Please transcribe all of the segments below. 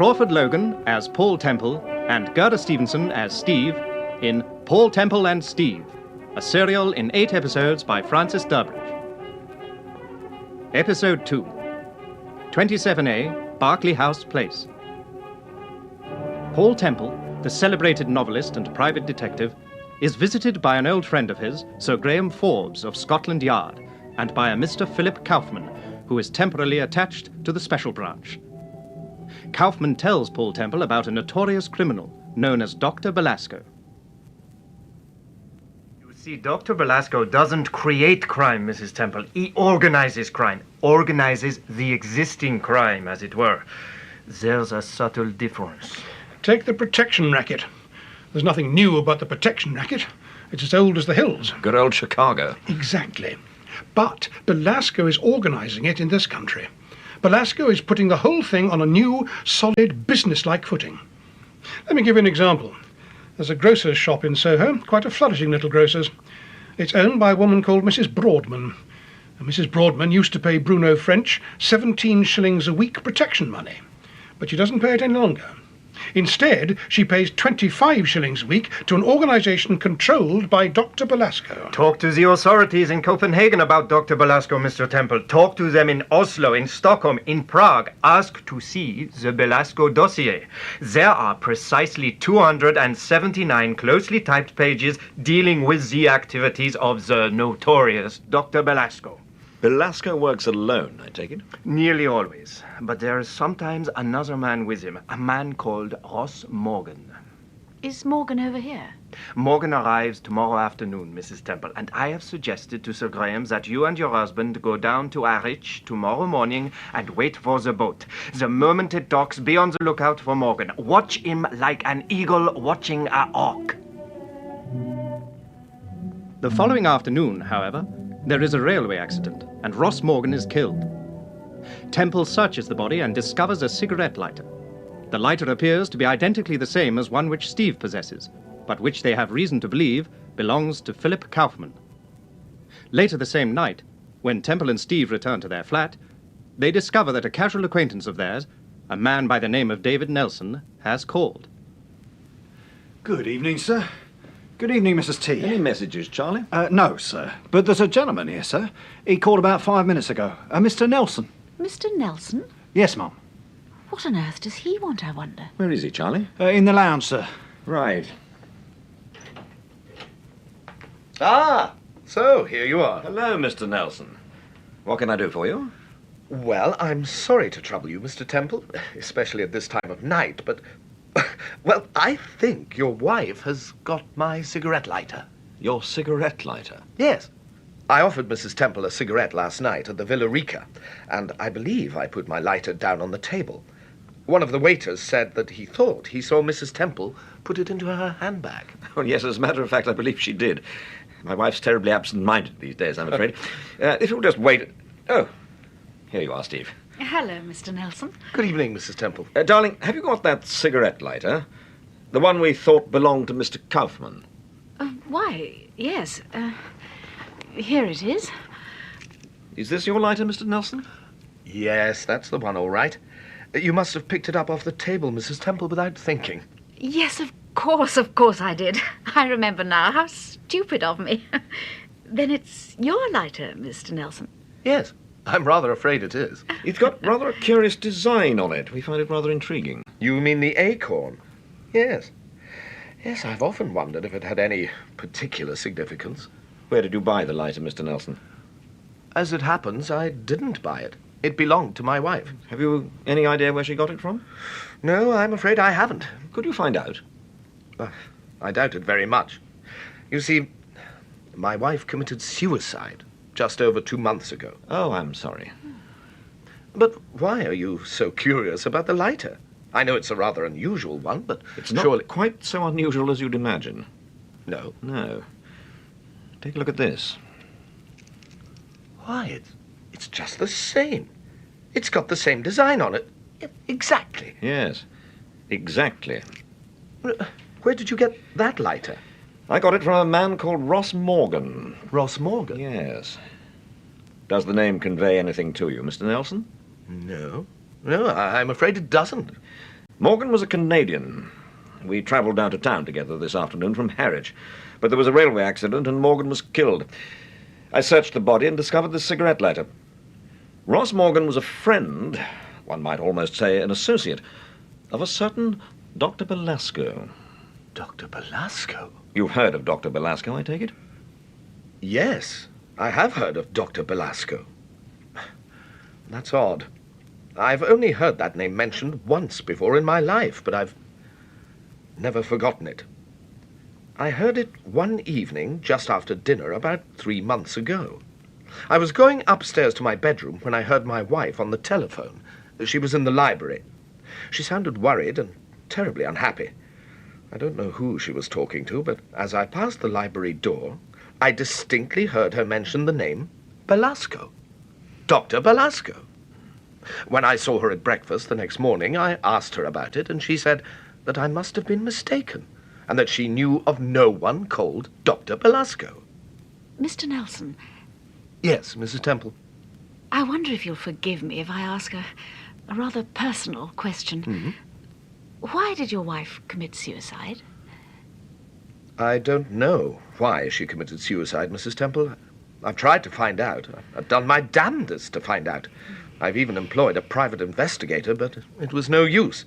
Crawford Logan as Paul Temple and Gerda Stevenson as Steve in Paul Temple and Steve, a serial in 8 episodes by Francis Durbridge. Episode 2, 27a Berkeley House Place. Paul Temple, the celebrated novelist and private detective, is visited by an old friend of his, Sir Graham Forbes of Scotland Yard, and by a Mr. Philip Kaufman, who is temporarily attached to the Special Branch. Kaufman tells Paul Temple about a notorious criminal known as Dr. Belasco. You see, Dr. Belasco doesn't create crime, Mrs. Temple. He organizes crime. Organizes the existing crime, as it were. There's a subtle difference. Take the protection racket. There's nothing new about the protection racket. It's as old as the hills. Good old Chicago. Exactly. But Belasco is organizing it in this country. Belasco is putting the whole thing on a new, solid, business-like footing. Let me give you an example. There's a grocer's shop in Soho, quite a flourishing little grocer's. It's owned by a woman called Mrs. Broadman. And Mrs. Broadman used to pay Bruno French 17 shillings a week protection money. But she doesn't pay it any longer. Instead, she pays 25 shillings a week to an organisation controlled by Dr. Belasco. Talk to the authorities in Copenhagen about Dr. Belasco, Mr. Temple. Talk to them in Oslo, in Stockholm, in Prague. Ask to see the Belasco dossier. There are precisely 279 closely typed pages dealing with the activities of the notorious Dr. Belasco. Belasco works alone, I take it? Nearly always. But there is sometimes another man with him, a man called Ross Morgan. Is Morgan over here? Morgan arrives tomorrow afternoon, Mrs. Temple, and I have suggested to Sir Graham that you and your husband go down to Harwich tomorrow morning and wait for the boat. The moment it docks, be on the lookout for Morgan. Watch him like an eagle watching a hawk. The following afternoon, however, there is a railway accident, and Ross Morgan is killed. Temple searches the body and discovers a cigarette lighter. The lighter appears to be identically the same as one which Steve possesses, but which they have reason to believe belongs to Philip Kaufman. Later the same night, when Temple and Steve return to their flat, they discover that a casual acquaintance of theirs, a man by the name of David Nelson, has called. Good evening, sir. Good evening, Mrs. T. Any messages, Charlie? No, sir. But there's a gentleman here, sir. He called about 5 minutes ago. Mr. Nelson. Mr. Nelson? Yes, Mum. What on earth does he want, I wonder? Where is he, Charlie? In the lounge, sir. Right. Ah, so here you are. Hello, Mr. Nelson. What can I do for you? Well, I'm sorry to trouble you, Mr. Temple, especially at this time of night, but... Well, I think your wife has got my cigarette lighter. Your cigarette lighter? Yes. I offered Mrs. Temple a cigarette last night at the Villa Rica, and I believe I put my lighter down on the table. One of the waiters said that he thought he saw Mrs. Temple put it into her handbag. Oh, yes, as a matter of fact, I believe she did. My wife's terribly absent-minded these days, I'm afraid. If you'll just wait... Oh, here you are, Steve. Hello, Mr. Nelson. Good evening, Mrs. Temple. Darling, have you got that cigarette lighter? The one we thought belonged to Mr. Kaufman. Why, yes. Here it is. Is this your lighter, Mr. Nelson? Yes, that's the one, all right. You must have picked it up off the table, Mrs. Temple, without thinking. Yes, of course I did. I remember now. How stupid of me. Then it's your lighter, Mr. Nelson? Yes. I'm rather afraid it is. It's got rather a curious design on it. We find it rather intriguing. You mean the acorn? Yes. Yes, I've often wondered if it had any particular significance. Where did you buy the lighter, Mr. Nelson? As it happens, I didn't buy it. It belonged to my wife. Have you any idea where she got it from? No, I'm afraid I haven't. Could you find out? I doubt it very much. You see, my wife committed suicide just over 2 months ago. Oh, I'm sorry. But why are you so curious about the lighter? I know it's a rather unusual one, but it's not surely... quite so unusual as you'd imagine. No? No. Take a look at this. Why, it's just the same. It's got the same design on it. Exactly. Yes, exactly. Where did you get that lighter? I got it from a man called Ross Morgan. Ross Morgan? Yes. Does the name convey anything to you, Mr. Nelson? No. No, I'm afraid it doesn't. Morgan was a Canadian. We travelled down to town together this afternoon from Harwich, but there was a railway accident and Morgan was killed. I searched the body and discovered this cigarette lighter. Ross Morgan was a friend, one might almost say an associate, of a certain Dr. Belasco. Dr. Belasco? You've heard of Dr. Belasco, I take it? Yes, I have heard of Dr. Belasco. That's odd. I've only heard that name mentioned once before in my life, but I've never forgotten it. I heard it one evening just after dinner about 3 months ago. I was going upstairs to my bedroom when I heard my wife on the telephone. She was in the library. She sounded worried and terribly unhappy. I don't know who she was talking to, but as I passed the library door, I distinctly heard her mention the name Belasco. Dr. Belasco. When I saw her at breakfast the next morning, I asked her about it, and she said that I must have been mistaken, and that she knew of no one called Dr. Belasco. Mr. Nelson, Yes, Mrs. Temple. I wonder if you'll forgive me if I ask a rather personal question. Mm-hmm. Why did your wife commit suicide? I don't know why she committed suicide, Mrs. Temple. I've tried to find out. I've done my damnedest to find out. I've even employed a private investigator, but it was no use.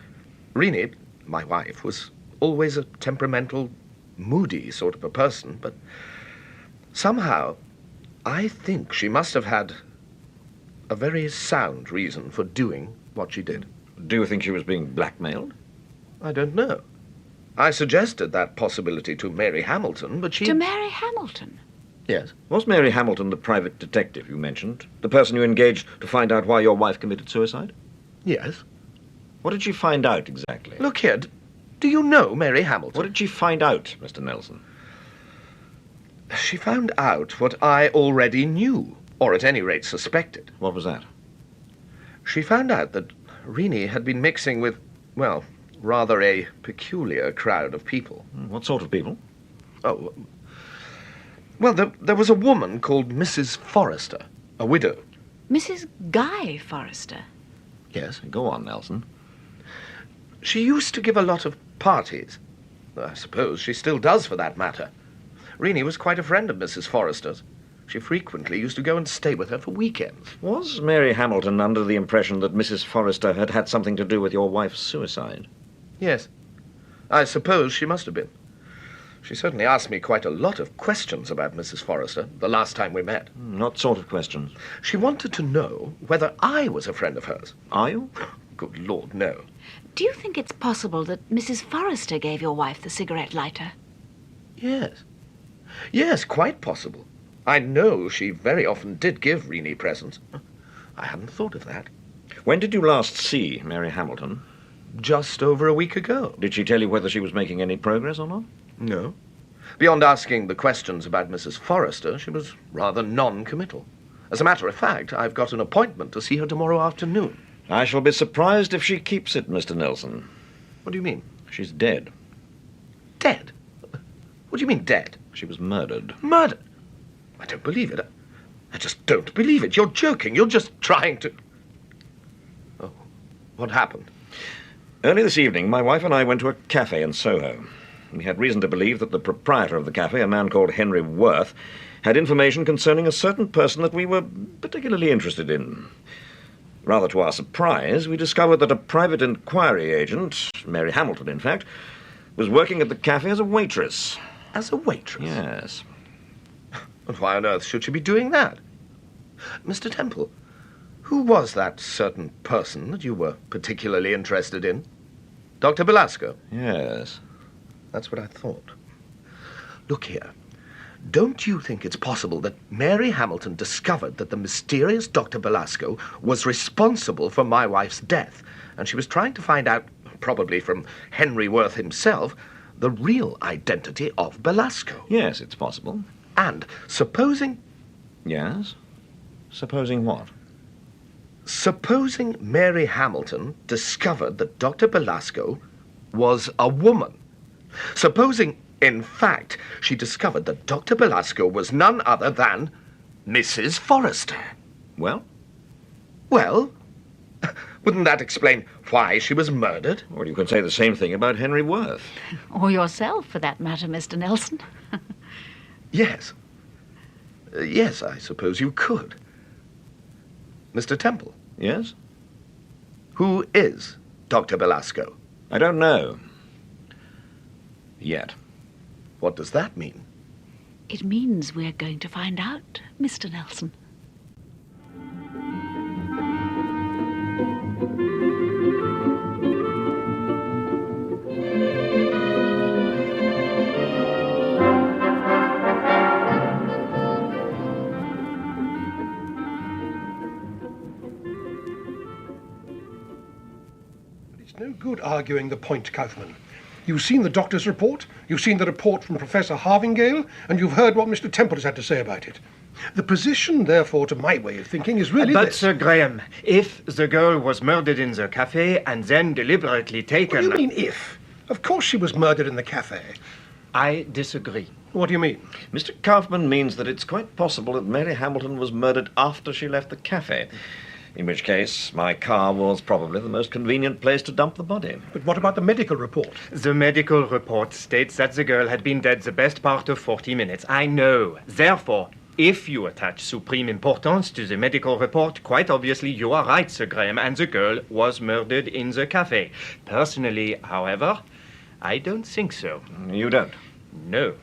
Rini, my wife, was always a temperamental, moody sort of a person, but somehow I think she must have had a very sound reason for doing what she did. Do you think she was being blackmailed? I don't know. I suggested that possibility to Mary Hamilton, but she... To Mary Hamilton? Yes. Was Mary Hamilton the private detective you mentioned? The person you engaged to find out why your wife committed suicide? Yes. What did she find out exactly? Look here, do you know Mary Hamilton? What did she find out, Mr. Nelson? She found out what I already knew, or at any rate suspected. What was that? She found out that Rini had been mixing with, well, rather a peculiar crowd of people. What sort of people? Oh, well, there was a woman called Mrs. Forrester, a widow. Mrs. Guy Forrester? Yes. Go on, Nelson. She used to give a lot of parties. I suppose she still does, for that matter. Rini was quite a friend of Mrs. Forrester's. She frequently used to go and stay with her for weekends. Was Mary Hamilton under the impression that Mrs. Forrester had had something to do with your wife's suicide? Yes. I suppose she must have been. She certainly asked me quite a lot of questions about Mrs. Forrester the last time we met. What sort of questions? She wanted to know whether I was a friend of hers. Are you? Good Lord, no. Do you think it's possible that Mrs. Forrester gave your wife the cigarette lighter? Yes. Yes, quite possible. I know she very often did give Rini presents. I hadn't thought of that. When did you last see Mary Hamilton? Just over a week ago. Did she tell you whether she was making any progress or not? No. Beyond asking the questions about Mrs. Forrester, she was rather non-committal. As a matter of fact, I've got an appointment to see her tomorrow afternoon. I shall be surprised if she keeps it, Mr. Nelson. What do you mean? She's dead. Dead? What do you mean, dead? She was murdered. Murdered? I don't believe it. I just don't believe it. You're joking. You're just trying to... Oh, what happened? Early this evening, my wife and I went to a cafe in Soho. We had reason to believe that the proprietor of the cafe, a man called Henry Worth, had information concerning a certain person that we were particularly interested in. Rather to our surprise, we discovered that a private inquiry agent, Mary Hamilton, in fact, was working at the cafe as a waitress. As a waitress? Yes. And why on earth should she be doing that? Mr. Temple, who was that certain person that you were particularly interested in? Dr. Belasco? Yes. That's what I thought. Look here. Don't you think it's possible that Mary Hamilton discovered that the mysterious Dr. Belasco was responsible for my wife's death, and she was trying to find out, probably from Henry Worth himself, the real identity of Belasco? Yes, it's possible. And supposing... Yes? Supposing what? Supposing Mary Hamilton discovered that Dr. Belasco was a woman. Supposing, in fact, she discovered that Dr. Belasco was none other than Mrs. Forrester. Well? Well, Wouldn't that explain why she was murdered? Well, you could say the same thing about Henry Worth. Or yourself, for that matter, Mr. Nelson. Yes. Yes, I suppose you could. Mr. Temple, Yes? who is Dr. Belasco? I don't know. Yet. What does that mean? It means we're going to find out, Mr. Nelson. It's no good arguing the point, Kaufman. You've seen the doctor's report, you've seen the report from Professor Harvingale, and you've heard what Mr. Temple has had to say about it. The position, therefore, to my way of thinking, is really But, this. Sir Graham, if the girl was murdered in the cafe and then deliberately taken... What do you mean, if? Of course she was murdered in the cafe. I disagree. What do you mean? Mr. Kaufman means that it's quite possible that Mary Hamilton was murdered after she left the cafe. In which case, my car was probably the most convenient place to dump the body. But what about the medical report? The medical report states that the girl had been dead the best part of 40 minutes. I know. Therefore, if you attach supreme importance to the medical report, quite obviously you are right, Sir Graham, and the girl was murdered in the cafe. Personally, however, I don't think so. You don't? No.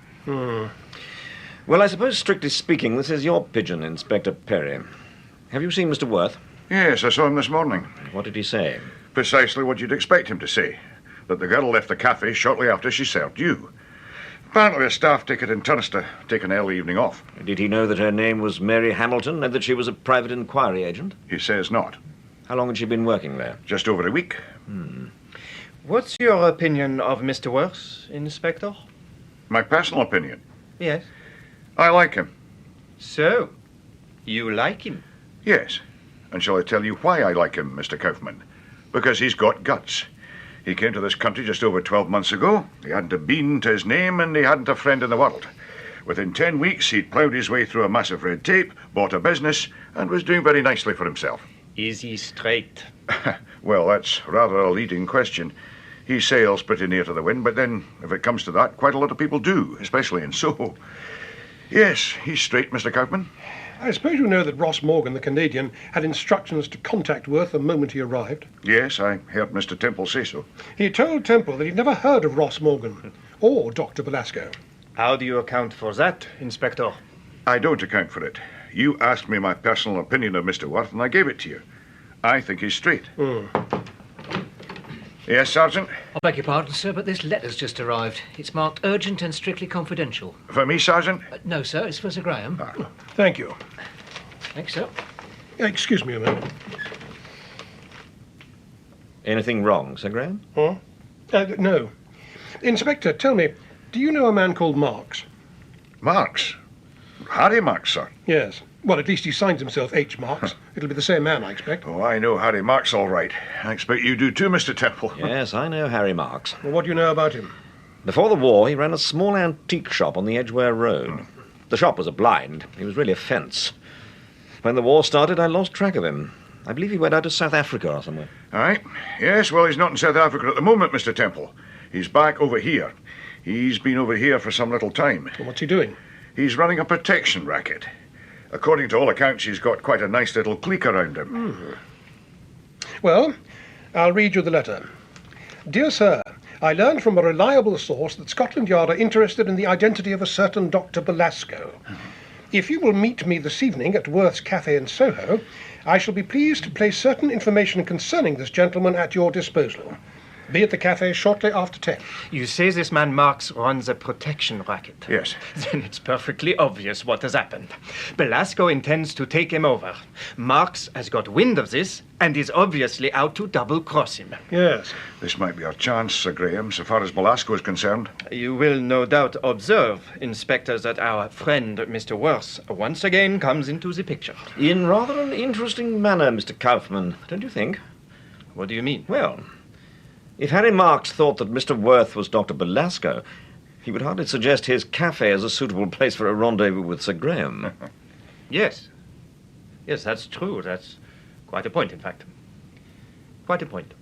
Well, I suppose, strictly speaking, this is your pigeon, Inspector Perry. Have you seen Mr. Worth? Yes, I saw him this morning. What did he say? Precisely what you'd expect him to say. That the girl left the cafe shortly after she served you. Apparently a staff ticket in Turnister, taken early evening off. Did he know that her name was Mary Hamilton and that she was a private inquiry agent? He says not. How long had she been working there? Just over a week. What's your opinion of Mr. Worth, Inspector? My personal opinion. Yes. I like him. So, you like him? Yes. And shall I tell you why I like him, Mr. Kaufman? Because he's got guts. He came to this country just over 12 months ago. He hadn't a bean to his name and he hadn't a friend in the world. Within 10 weeks, he'd ploughed his way through a massive red tape, bought a business, and was doing very nicely for himself. Is he straight? Well, that's rather a leading question. He sails pretty near to the wind, but then, if it comes to that, quite a lot of people do, especially in Soho. Yes, he's straight, Mr. Kaufman. I suppose you know that Ross Morgan, the Canadian, had instructions to contact Worth the moment he arrived. Yes, I heard Mr. Temple say so. He told Temple that he'd never heard of Ross Morgan or Dr. Belasco. How do you account for that, Inspector? I don't account for it. You asked me my personal opinion of Mr. Worth, and I gave it to you. I think he's straight. Yes, Sergeant? I beg your pardon, sir, but this letter's just arrived. It's marked urgent and strictly confidential. For me, Sergeant? No, sir, it's for Sir Graham. Thank you. Thanks, sir. Excuse me a minute. Anything wrong, Sir Graham? No. Inspector, tell me, do you know a man called Marks? Marks? Harry Marks, sir. Yes. Well, at least he signs himself H. Marks. It'll be the same man, I expect. Oh, I know Harry Marks all right. I expect you do too, Mr. Temple. Yes, I know Harry Marks. Well, what do you know about him? Before the war, he ran a small antique shop on the Edgware Road. The shop was a blind. He was really a fence. When the war started, I lost track of him. I believe he went out to South Africa or somewhere. All right. Yes, well, he's not in South Africa at the moment, Mr. Temple. He's back over here. He's been over here for some little time. Well, what's he doing? He's running a protection racket. According to all accounts, he's got quite a nice little clique around him. Well, I'll read you the letter. Dear Sir, I learned from a reliable source that Scotland Yard are interested in the identity of a certain Dr. Belasco. If you will meet me this evening at Worth's Cafe in Soho, I shall be pleased to place certain information concerning this gentleman at your disposal. Be at the cafe shortly after 10. You say this man Marks runs a protection racket. Yes. Then it's perfectly obvious what has happened. Belasco intends to take him over. Marks has got wind of this and is obviously out to double-cross him. Yes. This might be our chance, Sir Graham, so far as Belasco is concerned. You will no doubt observe, Inspector, that our friend Mr. Worth once again comes into the picture. In rather an interesting manner, Mr. Kaufman, don't you think? What do you mean? Well, if Harry Marks thought that Mr. Worth was Dr. Belasco, he would hardly suggest his cafe as a suitable place for a rendezvous with Sir Graham. Yes. Yes, that's true. That's quite a point, in fact. quite a point.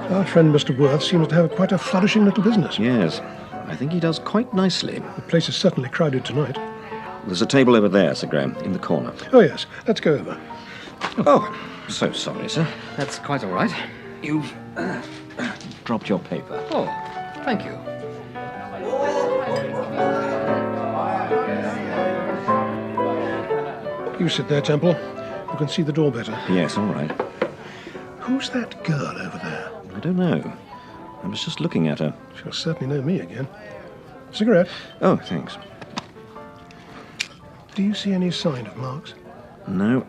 Our friend Mr. Worth seems to have quite a flourishing little business. Yes, I think he does quite nicely. The place is certainly crowded tonight. There's a table over there, Sir Graham, in the corner. Oh, yes. Let's go over. Oh, so sorry, sir. That's quite all right. You've dropped your paper. Oh, thank you. You sit there, Temple. You can see the door better. Yes, all right. Who's that girl over there? I don't know. I was just looking at her. She'll certainly know me again. Cigarette? Oh, thanks. Do you see any sign of Marks? No.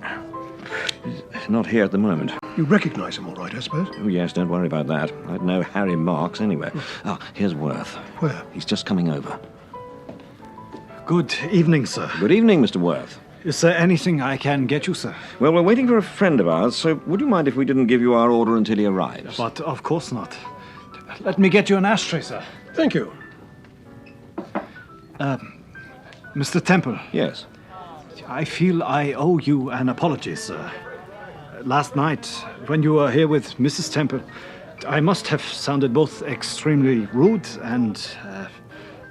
Not here at the moment. You recognize him all right, I suppose? Oh, yes, don't worry about that. I'd know Harry Marks anywhere. Ah, here's Worth. Where? He's just coming over. Good evening, sir. Good evening, Mr. Worth. Is there anything I can get you, sir? Well, we're waiting for a friend of ours, so would you mind if we didn't give you our order until he arrives? But of course not. Let me get you an ashtray, sir. Thank you. Mr. Temple, Yes. I feel I owe you an apology, sir. Last night, when you were here with Mrs. Temple, I must have sounded both extremely rude and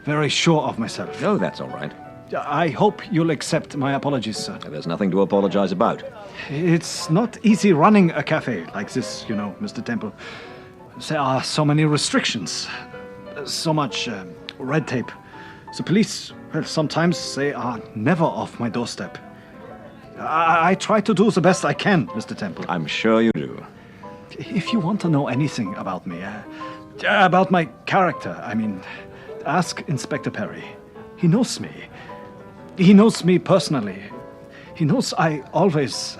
very sure of myself. Oh, that's all right. I hope you'll accept my apologies, sir. There's nothing to apologize about. It's not easy running a cafe like this, you know, Mr. Temple. There are so many restrictions, so much red tape. The police, well, sometimes they are never off my doorstep. I try to do the best I can, Mr. Temple. I'm sure you do. If you want to know anything about me, about my character, I mean, ask Inspector Perry. He knows me. He knows me personally. He knows I always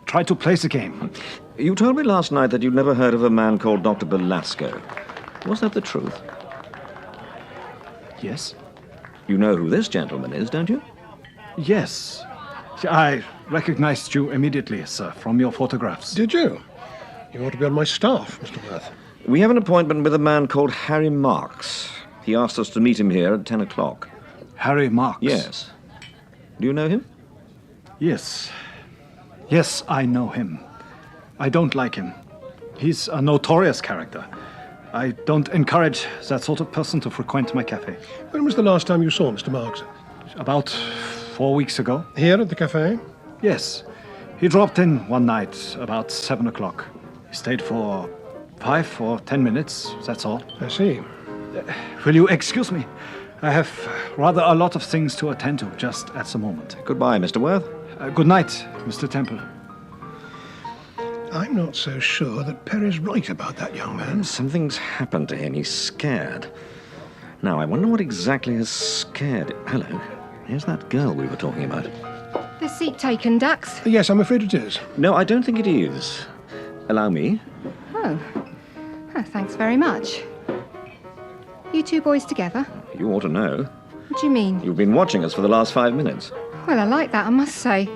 try to play the game. You told me last night that you'd never heard of a man called Dr. Belasco. Was that the truth? Yes? You know who this gentleman is, don't you? Yes. I recognized you immediately, sir, from your photographs. Did you? You ought to be on my staff, Mr. Worth. We have an appointment with a man called Harry Marks. He asked us to meet him here at 10 o'clock. Harry Marks? Yes. Do you know him? Yes. Yes, I know him. I don't like him. He's a notorious character. I don't encourage that sort of person to frequent my cafe. When was the last time you saw Mr. Marks? About 4 weeks ago. Here at the cafe? Yes. He dropped in one night about 7 o'clock. He stayed for 5 or 10 minutes, that's all. I see. Will you excuse me? I have rather a lot of things to attend to just at the moment. Goodbye, Mr. Worth. Good night, Mr. Temple. I'm not so sure that Perry's right about that young man. Something's happened to him. He's scared. Now, I wonder what exactly has scared him. Hello. Here's that girl we were talking about. The seat taken, Dux? Yes, I'm afraid it is. No, I don't think it is. Allow me. Oh. Thanks very much. You two boys together? You ought to know. What do you mean? You've been watching us for the last 5 minutes. Well, I like that, I must say.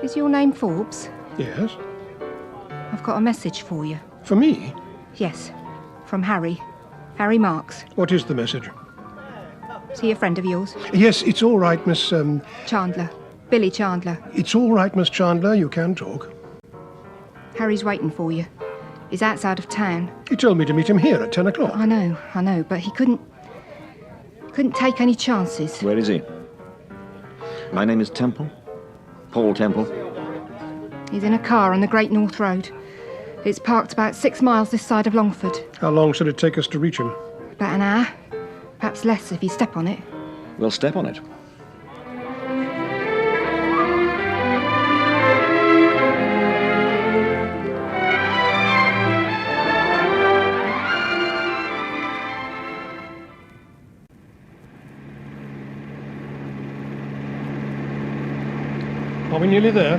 Is your name Forbes? Yes. I've got a message for you. For me? Yes. From Harry. Harry Marks. What is the message? Is he a friend of yours? Yes, it's all right, Miss, Chandler. Billy Chandler. It's all right, Miss Chandler. You can talk. Harry's waiting for you. He's outside of town. He told me to meet him here at 10 o'clock. I know, but he couldn't take any chances. Where is he? My name is Temple. Paul Temple. He's in a car on the Great North Road. It's parked about 6 miles this side of Longford. How long should it take us to reach him? About an hour. Perhaps less if you step on it. We'll step on it. Are we nearly there?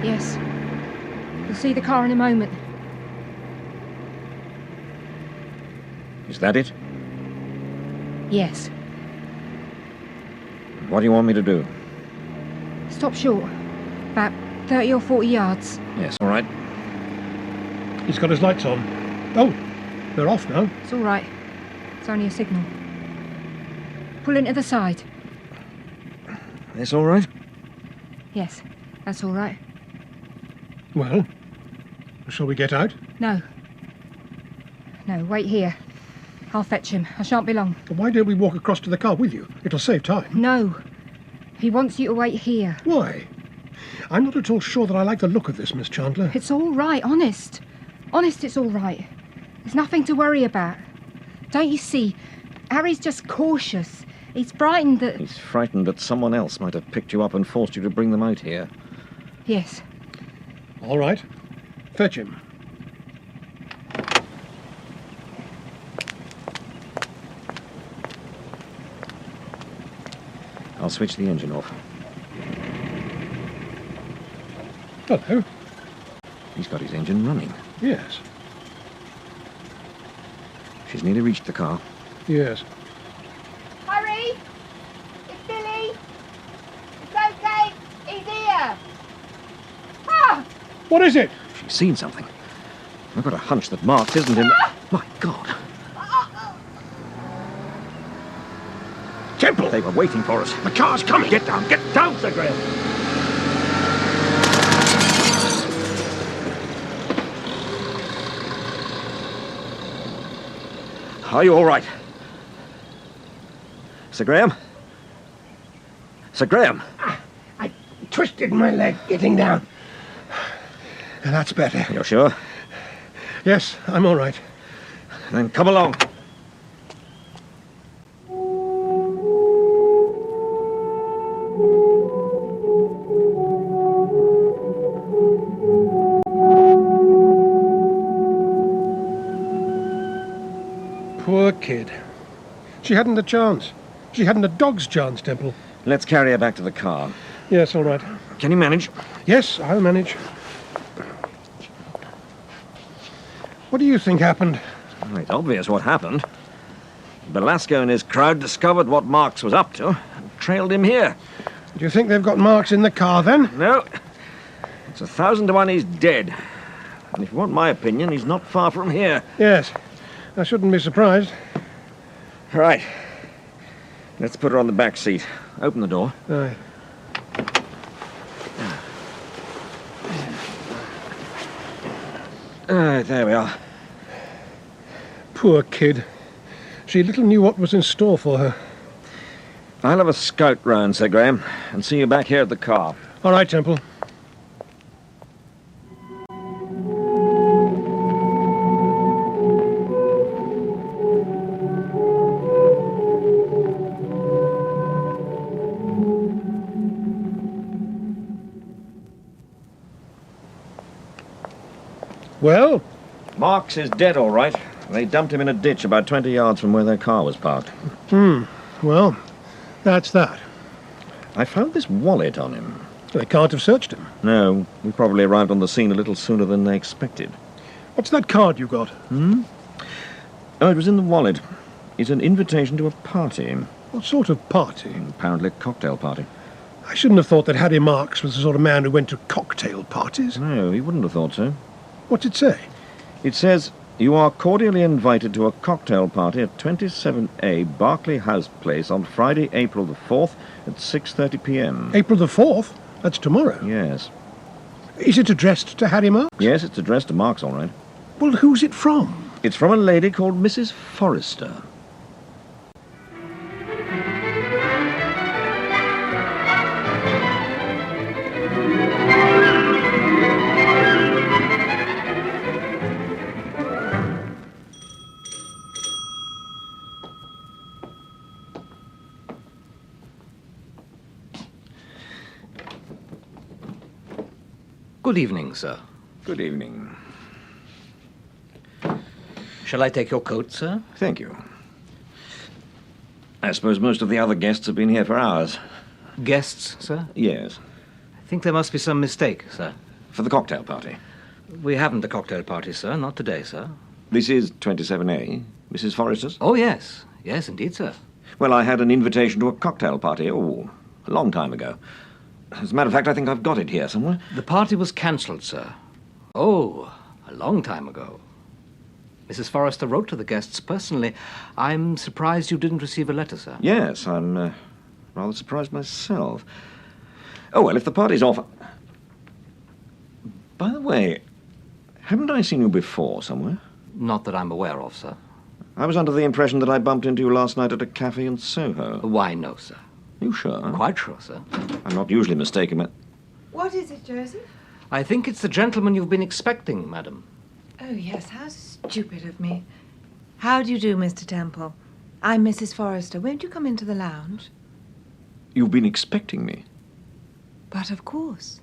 Yes. You'll see the car in a moment. Is that it? Yes. What do you want me to do? stop short. About 30 or 40 yards. Yes, all right. He's got his lights on. Oh, they're off now. It's all right. It's only a signal. Pull into the side. It's all right? Yes, that's all right. Well, shall we get out? No. No, wait here. I'll fetch him. I shan't be long. Why don't we walk across to the car with you? It'll save time. No. He wants you to wait here. Why? I'm not at all sure that I like the look of this, Miss Chandler. It's all right, honest. Honest, it's all right. There's nothing to worry about. Don't you see? Harry's just cautious. He's frightened that... He's frightened that someone else might have picked you up and forced you to bring them out here. Yes. All right. Fetch him. I'll switch the engine off. Hello. He's got his engine running. Yes. She's nearly reached the car. Yes. Hurry! It's Billy! It's okay! He's here! Ah! What is it? She's seen something. I've got a hunch that Marks isn't in... My God! Temple! They were waiting for us. The car's coming! Get down, Sir Graham! Are you all right? Sir Graham? Sir Graham? I twisted my leg getting down. That's better. You're sure? Yes, I'm all right. Then come along. Poor kid. She hadn't a chance. She hadn't a dog's chance, Temple. Let's carry her back to the car. Yes, all right. Can you manage? Yes, I'll manage. What do you think happened? Well, it's obvious what happened. Belasco and his crowd discovered what Marks was up to and trailed him here. Do you think they've got Marks in the car, then? No. It's 1,000 to 1 he's dead. And if you want my opinion, he's not far from here. Yes. I shouldn't be surprised. Right. Let's put her on the back seat. Open the door. Aye. There we are. Poor kid. She little knew what was in store for her. I'll have a scout round, Sir Graham, and see you back here at the car. All right, Temple. Well? Marks is dead, all right. They dumped him in a ditch about 20 yards from where their car was parked. Well, that's that. I found this wallet on him. They can't have searched him. No, we probably arrived on the scene a little sooner than they expected. What's that card you got? Oh, it was in the wallet. It's an invitation to a party. What sort of party? Apparently a cocktail party. I shouldn't have thought that Harry Marks was the sort of man who went to cocktail parties. No, he wouldn't have thought so. What's it say? It says, you are cordially invited to a cocktail party at 27a Berkeley House Place on Friday, April the 4th at 6:30 p.m. April the 4th? That's tomorrow. Yes. Is it addressed to Harry Marks? Yes, it's addressed to Marks, all right. Well, who's it from? It's from a lady called Mrs. Forrester. Good evening, sir. Good evening. Shall I take your coat, sir? Thank you. I suppose most of the other guests have been here for hours. Guests, sir? Yes. I think there must be some mistake, sir. For the cocktail party. We haven't a cocktail party, sir. Not today, sir. This is 27A, Mrs. Forrester's? Oh, yes. Yes, indeed, sir. Well, I had an invitation to a cocktail party, a long time ago. As a matter of fact, I think I've got it here somewhere. The party was cancelled, sir. Oh, a long time ago. Mrs. Forrester wrote to the guests personally. I'm surprised you didn't receive a letter, sir. Yes, I'm rather surprised myself. Oh, well, if the party's off... By the way, haven't I seen you before somewhere? Not that I'm aware of, sir. I was under the impression that I bumped into you last night at a cafe in Soho. Why, no, sir. You sure? Quite sure, sir. I'm not usually mistaken, but... What is it, Joseph? I think it's the gentleman you've been expecting, madam. Oh, yes, how stupid of me. How do you do, Mr. Temple? I'm Mrs. Forrester. Won't you come into the lounge? You've been expecting me? But of course.